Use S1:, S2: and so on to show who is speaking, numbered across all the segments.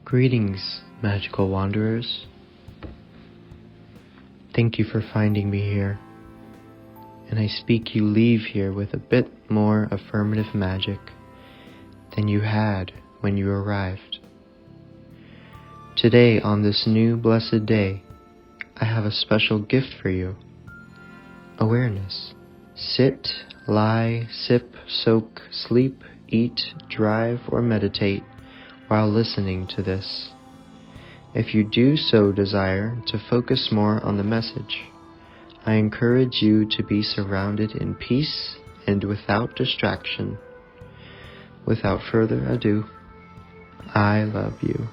S1: Greetings, magical wanderers. Thank you for finding me here, and I speak you leave here with a bit more affirmative magic than you had when you arrived. Today, on this new blessed day, I have a special gift for you. Awareness. Sit, lie, sip, soak, sleep, eat, drive, or meditate while listening to this. If you do so desire to focus more on the message, I encourage you to be surrounded in peace and without distraction. Without further ado, I love you.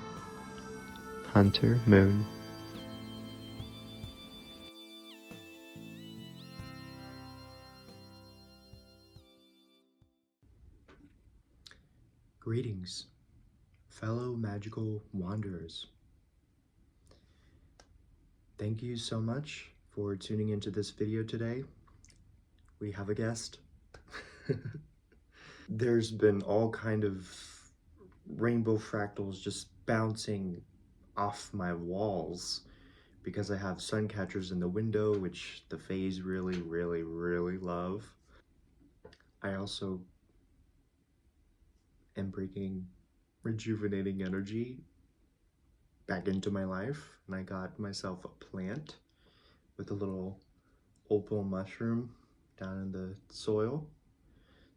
S1: HunterMoon.
S2: Greetings, fellow magical wanderers. Thank you so much for tuning into this video today. We have a guest. There's been all kind of rainbow fractals just bouncing off my walls because I have sun catchers in the window, which the fays really love. I also am bringing rejuvenating energy back into my life, and I got myself a plant with a little opal mushroom down in the soil,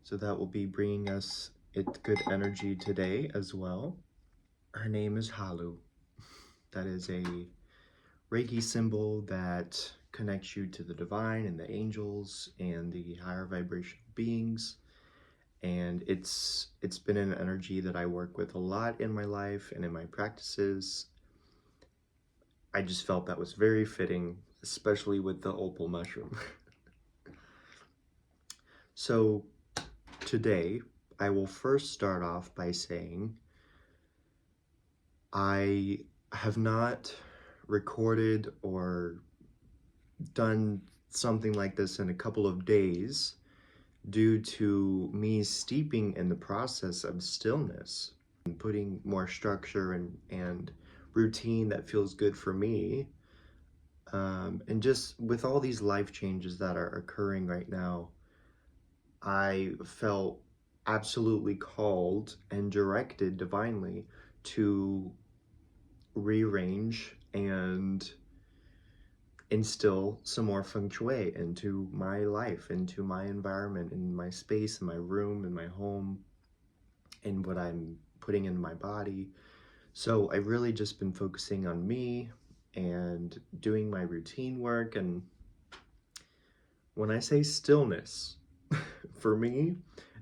S2: so that will be bringing us good energy today as well. Her name is Halu. That is a Reiki symbol that connects you to the divine and the angels and the higher vibrational beings. And it's been an energy that I work with a lot in my life and in my practices. I just felt that was very fitting, especially with the opal mushroom. So today, I will first start off by saying I have not recorded or done something like this in a couple of days due to me steeping in the process of stillness and putting more structure and routine that feels good for me. And just with all these life changes that are occurring right now, I felt absolutely called and directed divinely to rearrange and instill some more feng shui into my life, into my environment, in my space, in my room, in my home, and what I'm putting in my body. So I've really just been focusing on me and doing my routine work. And when I say stillness, for me,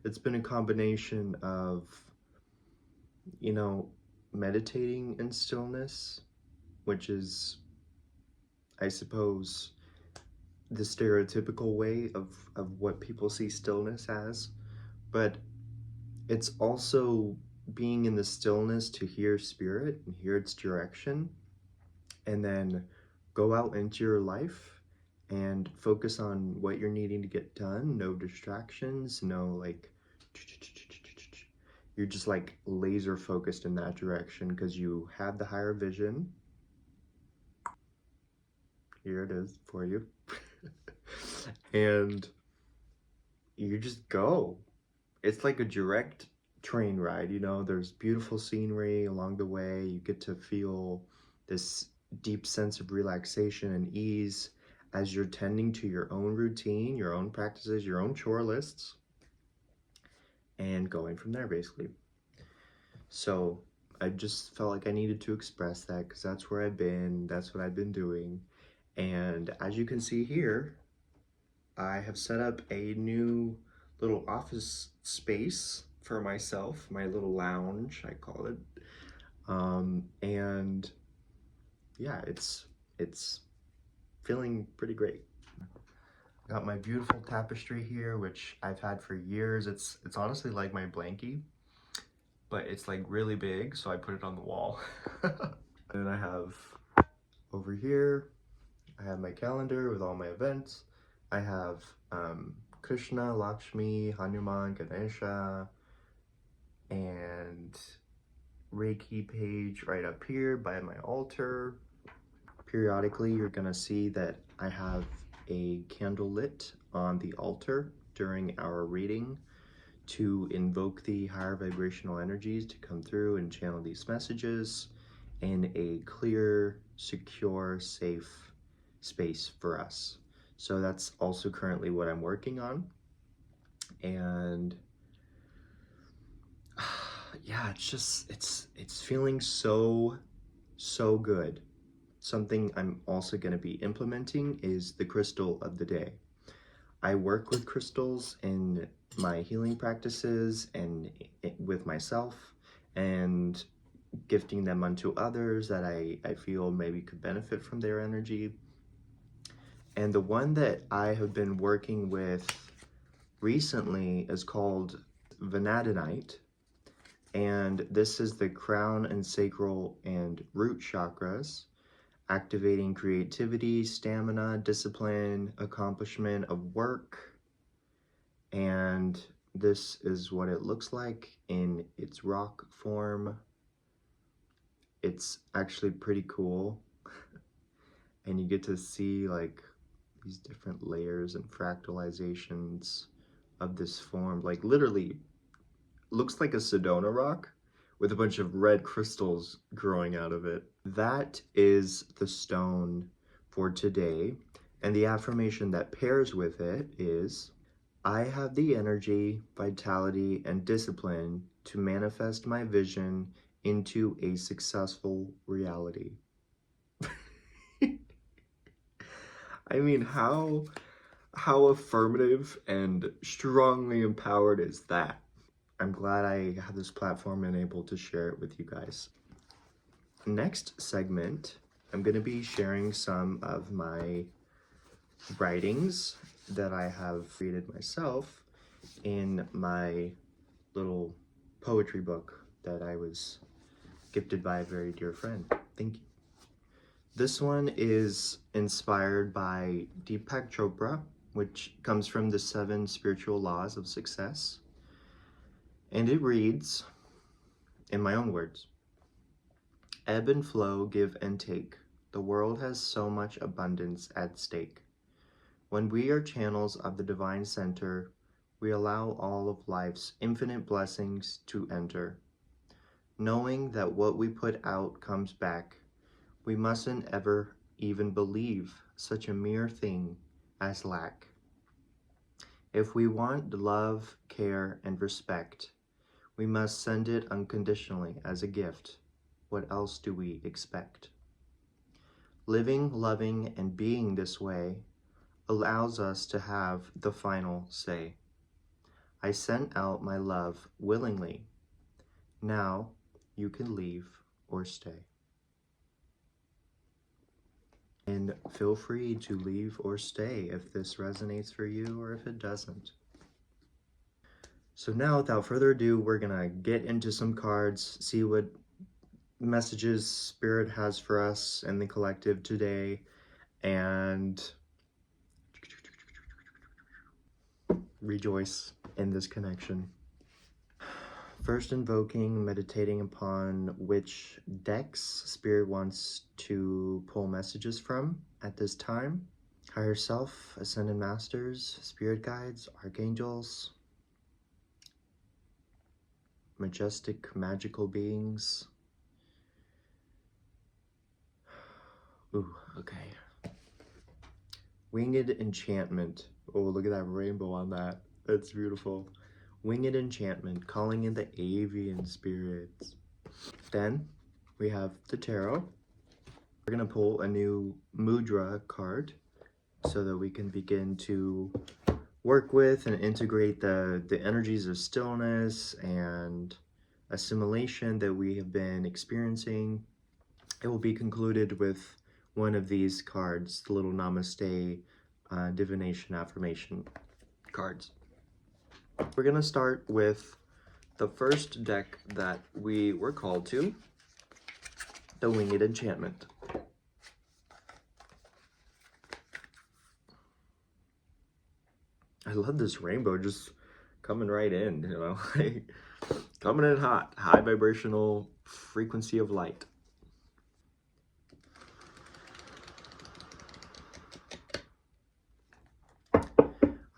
S2: it's been a combination of, meditating in stillness, which is, I suppose, the stereotypical way of what people see stillness as, but it's also being in the stillness to hear spirit and hear its direction, and then go out into your life and focus on what you're needing to get done. No distractions, no you're just laser focused in that direction because you have the higher vision. Here it is for you. And you just go. It's like a direct train ride, there's beautiful scenery along the way. You get to feel this deep sense of relaxation and ease as you're tending to your own routine, your own practices, your own chore lists, and going from there, basically. So I just felt like I needed to express that because that's where I've been, that's what I've been doing. And as you can see here, I have set up a new little office space for myself, my little lounge, I call it. And yeah, it's feeling pretty great. Got my beautiful tapestry here, which I've had for years. It's honestly like my blankie, but it's like really big, so I put it on the wall. And I have over here, I have my calendar with all my events. I have Krishna, Lakshmi, HunterMoon, Ganesha, and Reiki page right up here by my altar. Periodically, you're gonna see that I have a candle lit on the altar during our reading to invoke the higher vibrational energies to come through and channel these messages in a clear, secure, safe space for us. So that's also currently what I'm working on. And yeah, it's feeling so good. Something I'm also going to be implementing is the crystal of the day. I work with crystals in my healing practices and with myself, and gifting them unto others that I feel maybe could benefit from their energy. And the one that I have been working with recently is called Vanadinite. And this is the crown and sacral and root chakras, activating creativity, stamina, discipline, accomplishment of work. And this is what it looks like in its rock form. It's actually pretty cool. And you get to see like these different layers and fractalizations of this form. Like literally looks like a Sedona rock with a bunch of red crystals growing out of it. That is the stone for today. And the affirmation that pairs with it is, I have the energy, vitality, and discipline to manifest my vision into a successful reality. I mean, how affirmative and strongly empowered is that? I'm glad I have this platform and able to share it with you guys. Next segment, I'm going to be sharing some of my writings that I have created myself in my little poetry book that I was gifted by a very dear friend. Thank you. This one is inspired by Deepak Chopra, which comes from the 7 spiritual laws of success. And it reads, in my own words, ebb and flow, give and take. The world has so much abundance at stake. When we are channels of the divine center, we allow all of life's infinite blessings to enter. Knowing that what we put out comes back, we mustn't ever even believe such a mere thing as lack. If we want love, care, and respect, we must send it unconditionally as a gift. What else do we expect? Living, loving, and being this way allows us to have the final say. I sent out my love willingly. Now you can leave or stay. And feel free to leave or stay if this resonates for you or if it doesn't. So now, without further ado, we're gonna get into some cards, see what messages Spirit has for us and the collective today, and rejoice in this connection. First, invoking, meditating upon which decks Spirit wants to pull messages from at this time. Higher Self, Ascended Masters, Spirit Guides, Archangels, majestic, magical beings. Ooh, okay. Winged Enchantment. Oh, look at that rainbow on that. That's beautiful. Winged Enchantment, calling in the Avian spirits. Then we have the tarot. We're going to pull a new mudra card so that we can begin to work with and integrate the energies of stillness and assimilation that we have been experiencing. It will be concluded with one of these cards, the little Namaste divination affirmation cards. We're going to start with the first deck that we were called to, the Winged Enchantment. I love this rainbow just coming right in, you know, like coming in hot, high vibrational frequency of light.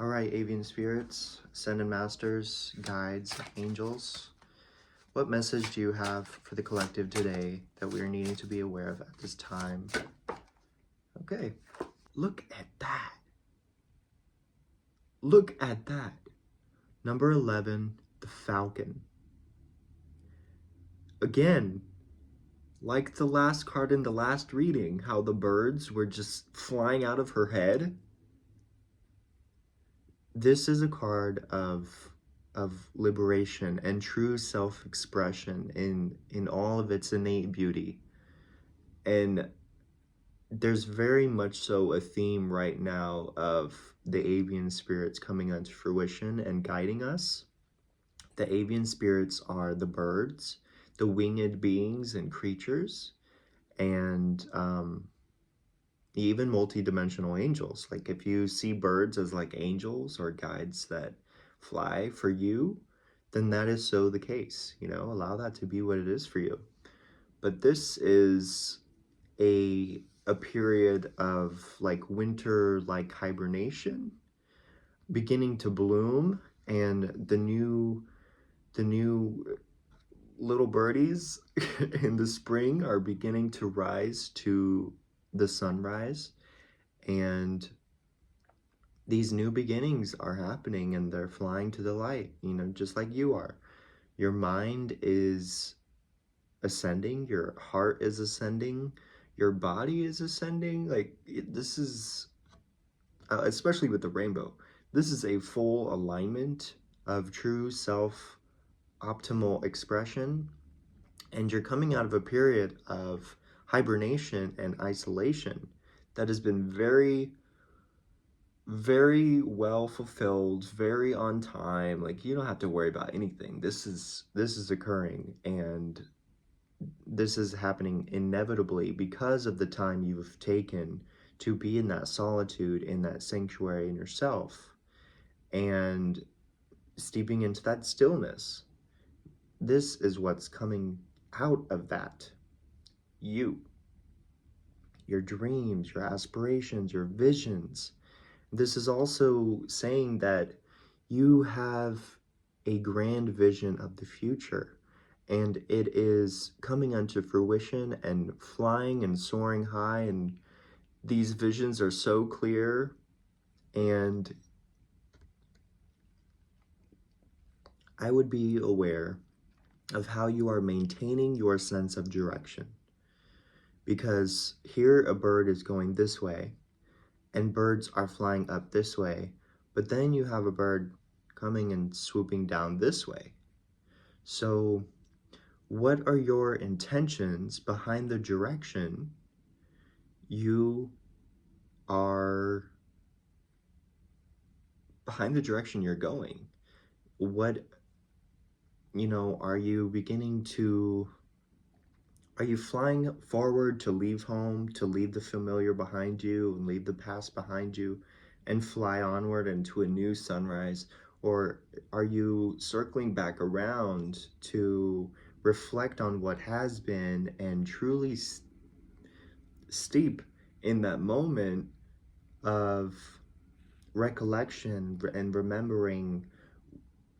S2: All right, avian spirits, ascended masters, guides, angels, what message do you have for the collective today that we are needing to be aware of at this time? Okay, look at that. Look at that. Number 11, the Falcon. Again, like the last card in the last reading, how the birds were just flying out of her head. This is a card of liberation and true self-expression in all of its innate beauty. And there's very much so a theme right now of the avian spirits coming into fruition and guiding us. The avian spirits are the birds, the winged beings and creatures, and even multi-dimensional angels. Like if you see birds as like angels or guides that fly for you, then that is so the case. You know, allow that to be what it is for you. But this is a period of like winter, like hibernation, beginning to bloom, and the new little birdies in the spring are beginning to rise to the sunrise, and these new beginnings are happening and they're flying to the light, you know, just like you are. Your mind is ascending, your heart is ascending, your body is ascending. Like this is, especially with the rainbow, this is a full alignment of true self optimal expression. And you're coming out of a period of hibernation and isolation that has been very, very well fulfilled, very on time. Like you don't have to worry about anything. This is occurring, and this is happening inevitably because of the time you've taken to be in that solitude, in that sanctuary in yourself, and steeping into that stillness. This is what's coming out of that. You, your dreams, your aspirations, your visions. This is also saying that you have a grand vision of the future, and it is coming unto fruition and flying and soaring high, and these visions are so clear, and I would be aware of how you are maintaining your sense of direction. Because here a bird is going this way, and birds are flying up this way, but then you have a bird coming and swooping down this way. So what are your intentions behind the direction you're going? What, you know, are you flying forward to leave home, to leave the familiar behind you and leave the past behind you and fly onward into a new sunrise? Or are you circling back around to reflect on what has been and truly steep in that moment of recollection and remembering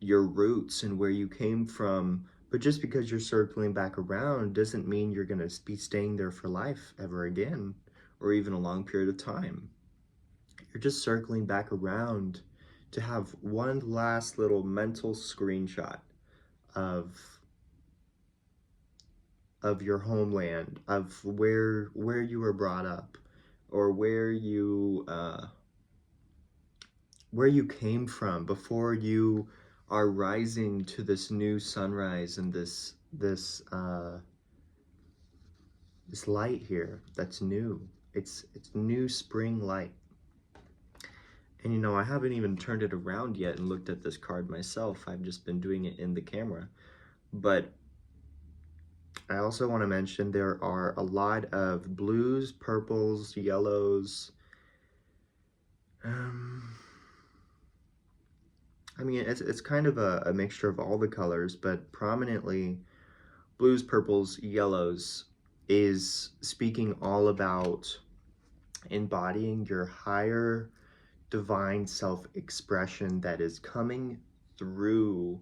S2: your roots and where you came from? But just because you're circling back around doesn't mean you're going to be staying there for life ever again, or even a long period of time. You're just circling back around to have one last little mental screenshot of your homeland, of where you were brought up, or where you came from before you are rising to this new sunrise and this light here that's new. It's new spring light. And you know, I haven't even turned it around yet and looked at this card myself. I've just been doing it in the camera. But I also want to mention there are a lot of blues, purples, yellows, I mean, it's kind of a mixture of all the colors, but prominently blues, purples, yellows is speaking all about embodying your higher divine self-expression that is coming through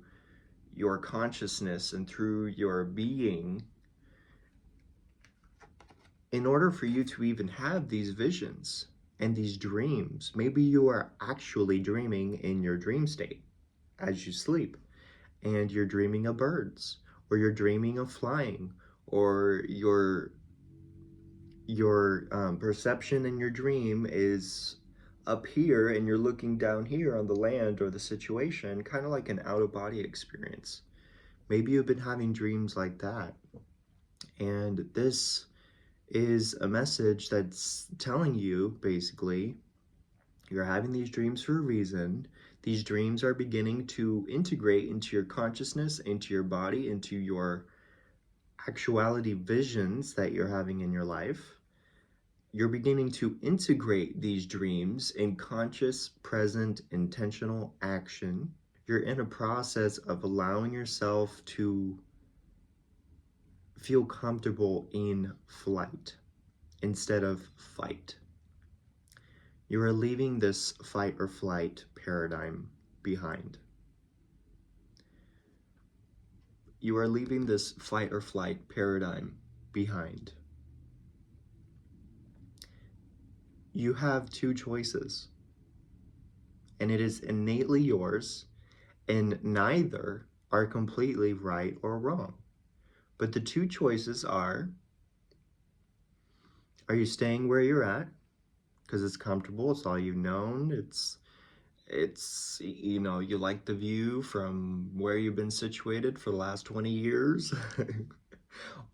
S2: your consciousness and through your being in order for you to even have these visions and these dreams. Maybe you are actually dreaming in your dream state as you sleep, and you're dreaming of birds, or you're dreaming of flying, or your perception in your dream is up here and you're looking down here on the land or the situation, kind of like an out-of-body experience. Maybe you've been having dreams like that, and this is a message that's telling you, basically, you're having these dreams for a reason. These dreams are beginning to integrate into your consciousness, into your body, into your actuality visions that you're having in your life. You're beginning to integrate these dreams in conscious, present, intentional action. You're in a process of allowing yourself to feel comfortable in flight instead of fight. You are leaving this fight or flight paradigm behind. You are leaving this fight or flight paradigm behind. You have two choices, and it is innately yours, and neither are completely right or wrong. But the two choices are you staying where you're at because it's comfortable, it's all you've known, it's you know, you like the view from where you've been situated for the last 20 years?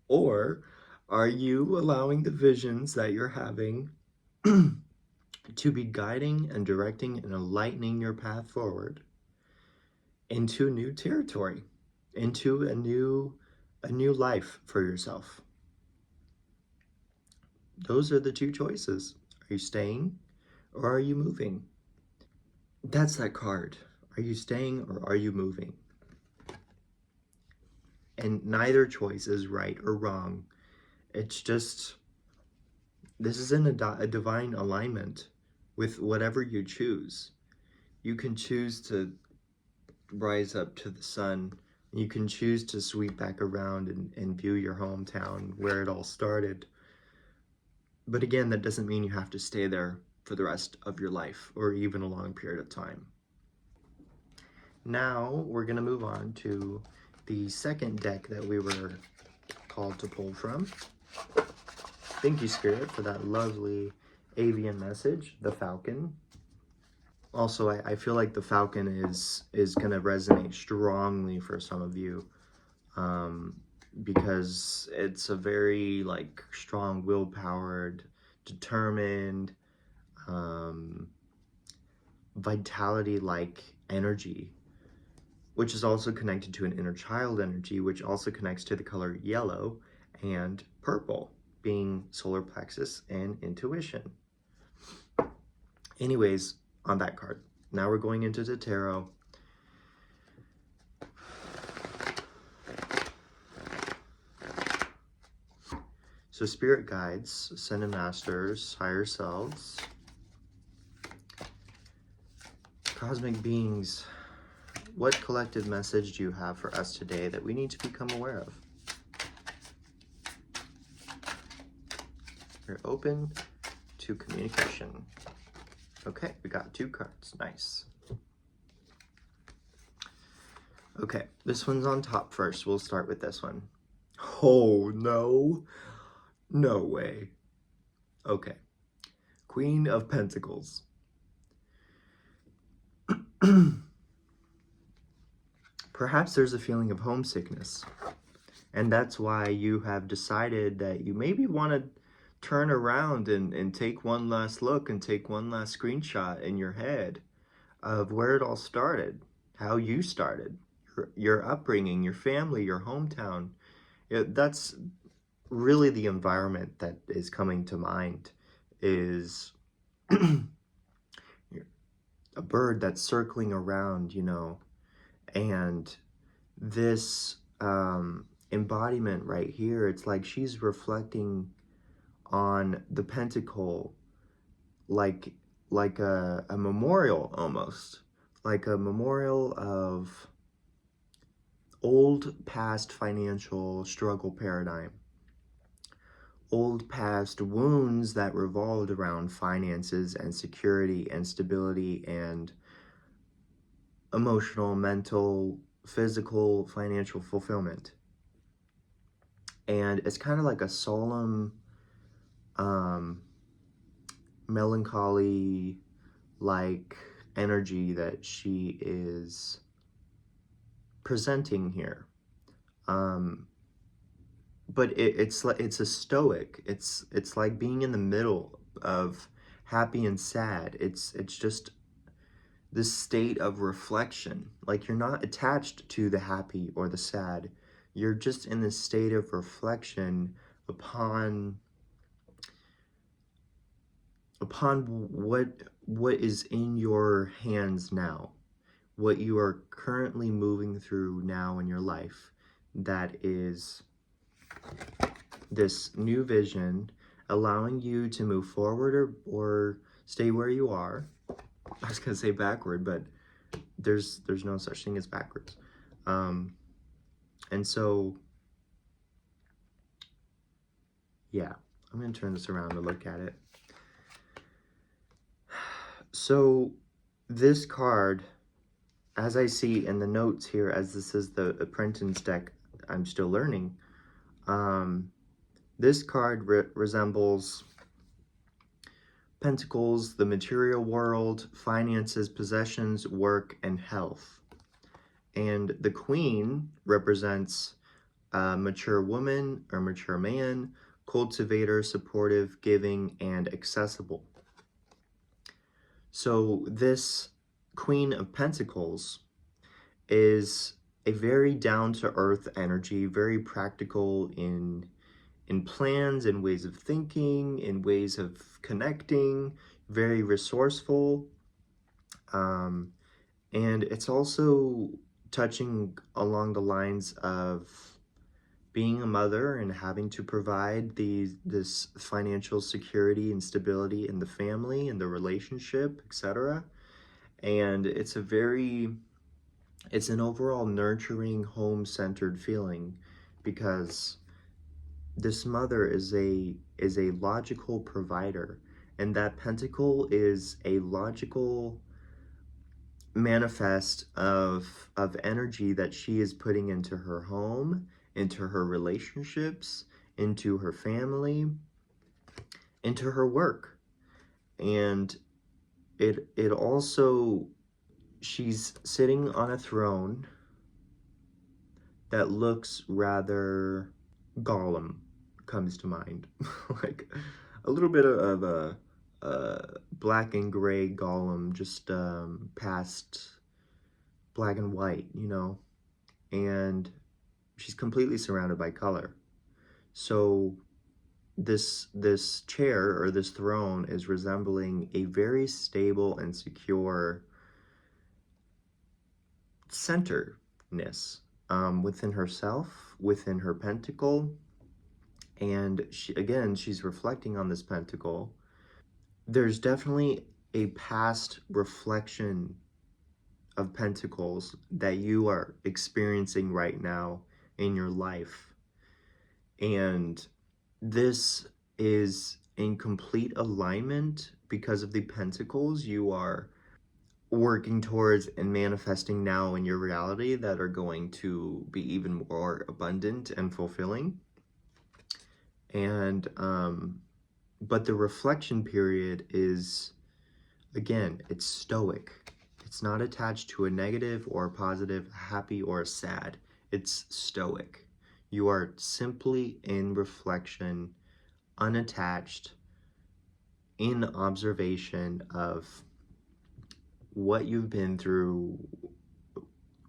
S2: Or are you allowing the visions that you're having to be guiding and directing and enlightening your path forward into new territory, into a new life for yourself? Those are the two choices. Are you staying or are you moving? That's that card. Are you staying or are you moving? And neither choice is right or wrong. It's just, this is in a divine alignment with whatever you choose. You can choose to rise up to the sun. You can choose to sweep back around and view your hometown where it all started. But again, that doesn't mean you have to stay there for the rest of your life or even a long period of time. Now we're going to move on to the second deck that we were called to pull from. Thank you, Spirit, for that lovely avian message, the falcon. Also, I feel like the falcon is going to resonate strongly for some of you, because it's a very like strong, willpowered, determined, vitality-like energy, which is also connected to an inner child energy, which also connects to the color yellow and purple, being solar plexus and intuition. Anyways, on that card. Now we're going into the tarot. So spirit guides, ascended masters, higher selves, cosmic beings, what collective message do you have for us today that we need to become aware of? We're open to communication. Okay, we got two cards. Nice. Okay, this one's on top first. We'll start with this one. Oh, no. No way. Okay. Queen of Pentacles. Perhaps there's a feeling of homesickness, and that's why you have decided that you maybe want to turn around and take one last look and take one last screenshot in your head of where it all started, how you started, your upbringing, your family, your hometown. That's really the environment that is coming to mind, is a bird that's circling around, you know, and this embodiment right here, it's like she's reflecting on the pentacle, like a memorial, almost like a memorial of old past financial struggle paradigm, old past wounds that revolved around finances and security and stability and emotional, mental, physical, financial fulfillment. And it's kind of like a solemn, melancholy like energy that she is presenting here. But it's like it's a stoic. It's like being in the middle of happy and sad. It's just this state of reflection. Like you're not attached to the happy or the sad. You're just in this state of reflection upon what is in your hands now, what you are currently moving through now in your life, that is this new vision allowing you to move forward or stay where you are. I was gonna say backward, but there's no such thing as backwards. And so, yeah, I'm gonna turn this around to look at it. So this card, as I see in the notes here, as this is the apprentice deck I'm still learning, this card resembles Pentacles, the material world, finances, possessions, work, and health. And the Queen represents a mature woman or mature man, cultivator, supportive, giving, and accessible. So this Queen of Pentacles is a very down-to-earth energy, very practical in plans, in ways of thinking, in ways of connecting, very resourceful. And it's also touching along the lines of being a mother and having to provide this financial security and stability in the family and the relationship, etc. And it's an overall nurturing, home-centered feeling, because this mother is a logical provider, and that pentacle is a logical manifest of energy that she is putting into her home, into her relationships, into her family, into her work. And it also, she's sitting on a throne that looks rather Gollum comes to mind. Like a little bit of a black and gray Gollum, just past black and white, you know, and she's completely surrounded by color. So this chair or this throne is resembling a very stable and secure centeredness within herself, within her pentacle. And she's reflecting on this pentacle. There's definitely a past reflection of pentacles that you are experiencing right now in your life. And this is in complete alignment because of the pentacles you are working towards and manifesting now in your reality that are going to be even more abundant and fulfilling. And but the reflection period is, again, it's stoic. It's not attached to a negative or a positive, happy or a sad. It's stoic. You are simply in reflection, unattached, in observation of what you've been through,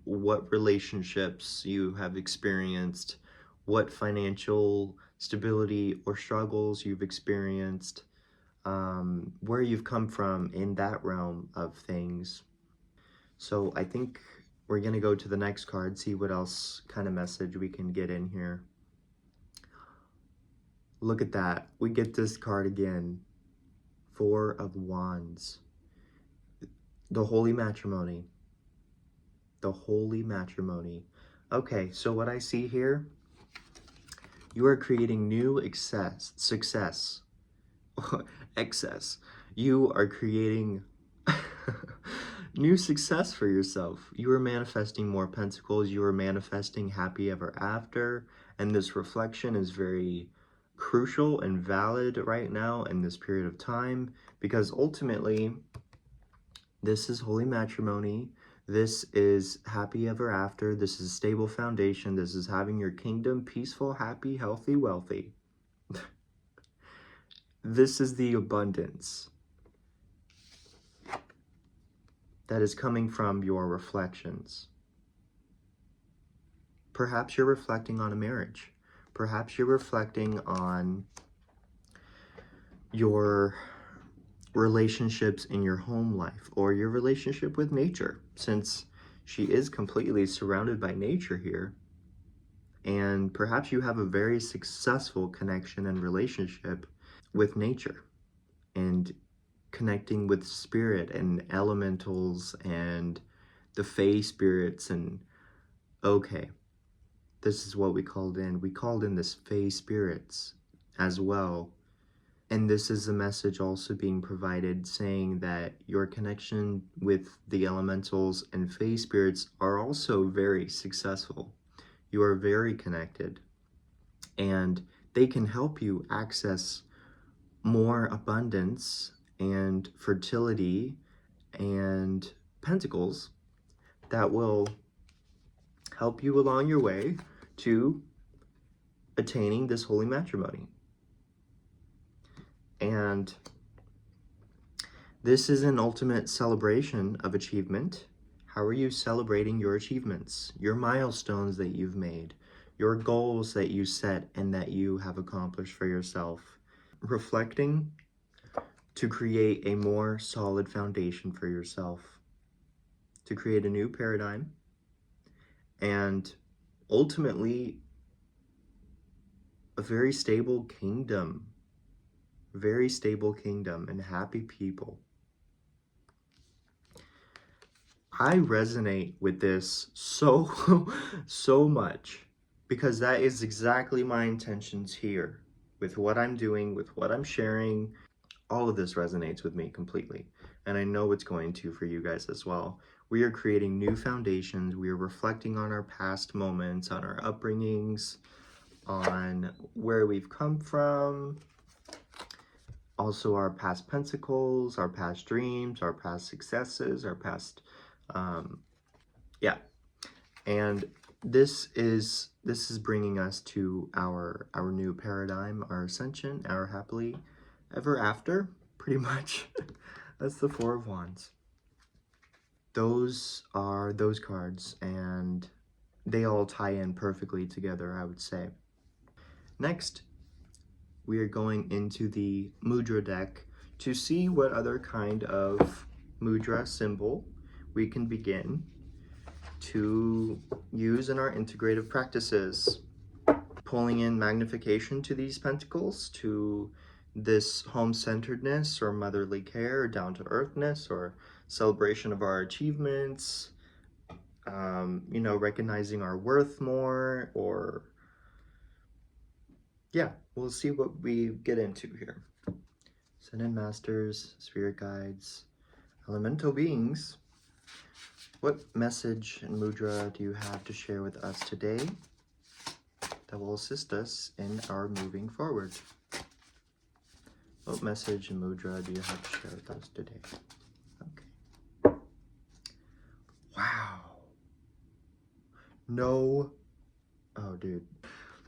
S2: what relationships you have experienced, what financial stability or struggles you've experienced, where you've come from in that realm of things. So I think we're going to go to the next card, see what else kind of message we can get in here. Look at that. We get this card again. Four of Wands. The Holy Matrimony. The Holy Matrimony. Okay, so what I see here, you are creating new success. Excess. You are creating new success for yourself. You are manifesting more pentacles. You are manifesting happy ever after. And this reflection is very crucial and valid right now in this period of time, because ultimately this is holy matrimony. This is happy ever after. This is stable foundation. This is having your kingdom peaceful, happy, healthy, wealthy. This is the abundance that is coming from your reflections. Perhaps you're reflecting on a marriage. Perhaps you're reflecting on your relationships in your home life or your relationship with nature, since she is completely surrounded by nature here. And perhaps you have a very successful connection and relationship with nature and connecting with spirit and elementals and the fae spirits. And okay, this is what we called in. We called in this fae spirits as well. And this is a message also being provided saying that your connection with the elementals and fae spirits are also very successful. You are very connected, and they can help you access more abundance and fertility and pentacles that will help you along your way to attaining this holy matrimony. And this is an ultimate celebration of achievement. How are you celebrating your achievements, your milestones that you've made, your goals that you set and that you have accomplished for yourself? Reflecting to create a more solid foundation for yourself, to create a new paradigm, and ultimately a very stable kingdom and happy people. I resonate with this so much, because that is exactly my intentions here with what I'm doing, with what I'm sharing. All of this resonates with me completely, and I know it's going to for you guys as well. We are creating new foundations. We are reflecting on our past moments, on our upbringings, on where we've come from, also our past pentacles, our past dreams, our past successes, our past and this is bringing us to our new paradigm, our ascension, our happily ever after, pretty much. That's the Four of Wands. Those are those cards, and they all tie in perfectly together, I would say. Next, we are going into the mudra deck to see what other kind of mudra symbol we can begin to use in our integrative practices. Pulling in magnification to these pentacles, to this home-centeredness or motherly care or down-to-earthness or celebration of our achievements, recognizing our worth more, or we'll see what we get into here. Ascended Masters, Spirit Guides, Elemental Beings, what message and mudra do you have to share with us today that will assist us in our moving forward? What message and mudra do you have to share with us today? Okay. Wow. No. Oh, dude.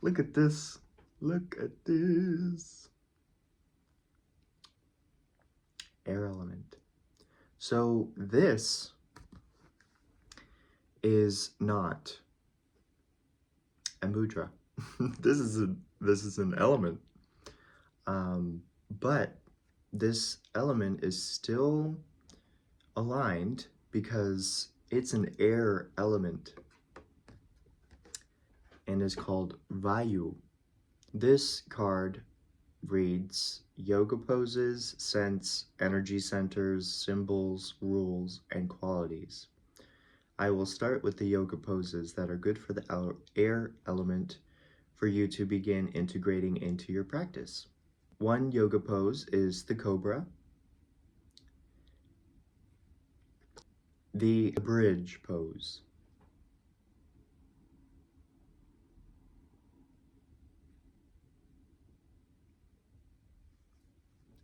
S2: Look at this. Look at this. Air element. So this is not a mudra. This is an element. But this element is still aligned because it's an air element and is called Vayu. This card reads yoga poses, scents, energy centers, symbols, rules, and qualities. I will start with the yoga poses that are good for the air element for you to begin integrating into your practice. One yoga pose is the cobra, the bridge pose,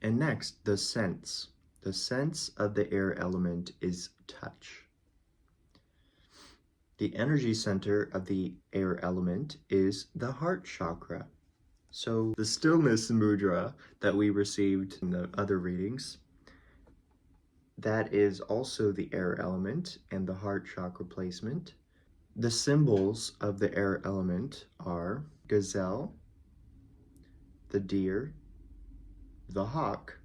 S2: and next, the sense. The sense of the air element is touch. The energy center of the air element is the heart chakra. So the stillness mudra that we received in the other readings, that is also the air element and the heart chakra placement. The symbols of the air element are gazelle, the deer, the hawk,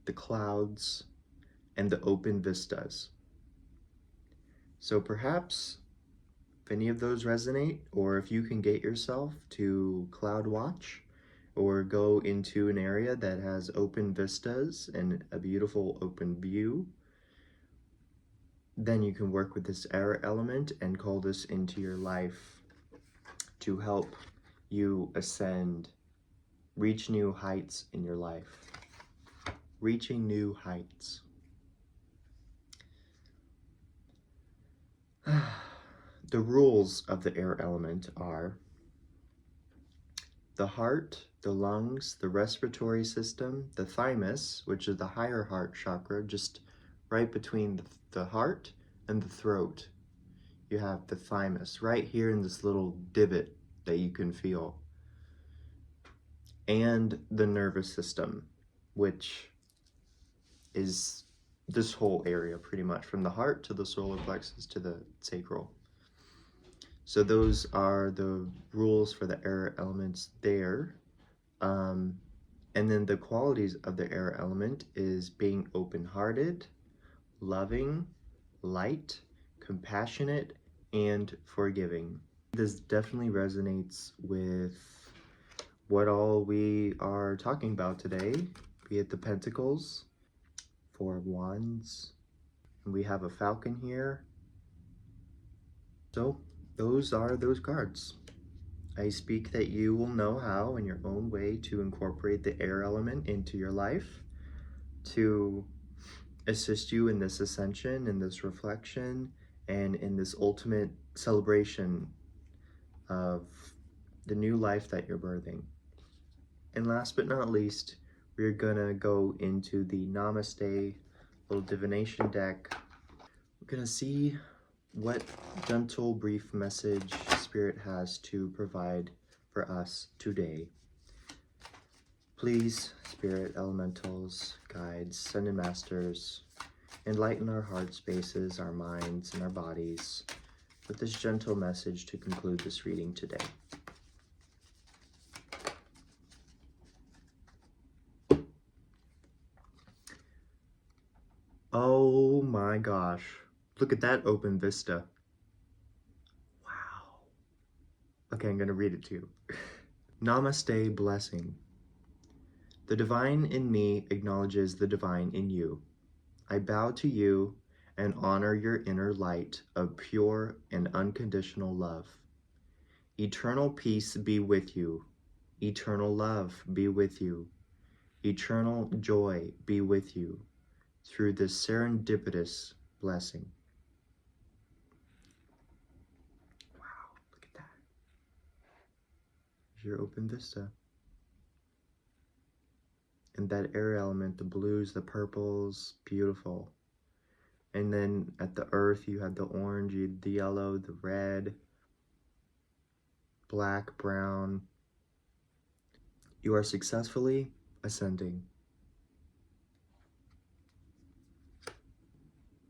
S2: the clouds, and the open vistas. So perhaps if any of those resonate, or if you can get yourself to cloud watch or go into an area that has open vistas and a beautiful open view, then you can work with this air element and call this into your life to help you ascend, reach new heights in your life. Reaching new heights. The rules of the air element are the heart, the lungs, the respiratory system, the thymus, which is the higher heart chakra, just right between the heart and the throat. You have the thymus right here in this little divot that you can feel. And the nervous system, which is this whole area pretty much, from the heart to the solar plexus to the sacral. So those are the rules for the air elements there. And then the qualities of the air element is being open-hearted, loving, light, compassionate, and forgiving. This definitely resonates with what all we are talking about today, be it the Pentacles, Four of Wands, and we have a Falcon here. So those are those cards. I speak that you will know how in your own way to incorporate the air element into your life to assist you in this ascension, in this reflection, and in this ultimate celebration of the new life that you're birthing. And last but not least, we're gonna go into the Namaste little divination deck. We're gonna see what gentle, brief message Spirit has to provide for us today. Please, Spirit, elementals, guides, ascended masters, enlighten our heart spaces, our minds, and our bodies with this gentle message to conclude this reading today. Oh my gosh, look at that open vista. Wow. Okay, I'm gonna read it to you. Namaste blessing. The divine in me acknowledges the divine in you. I bow to you and honor your inner light of pure and unconditional love. Eternal peace be with you. Eternal love be with you. Eternal joy be with you through this serendipitous blessing. Wow, look at that. Here's your open vista. And that air element, the blues, the purples, beautiful. And then at the earth, you had the orange, you had the yellow, the red, black, brown. You are successfully ascending.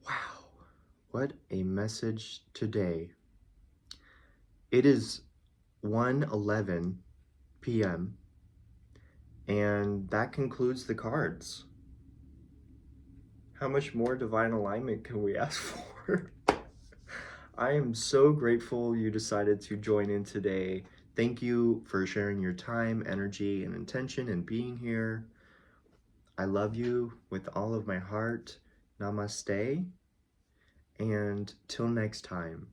S2: Wow, what a message today. It is 1:11 p.m. And that concludes the cards. How much more divine alignment can we ask for? I am so grateful you decided to join in today. Thank you for sharing your time, energy, and intention and being here. I love you with all of my heart. Namaste. And till next time,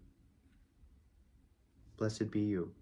S2: blessed be you.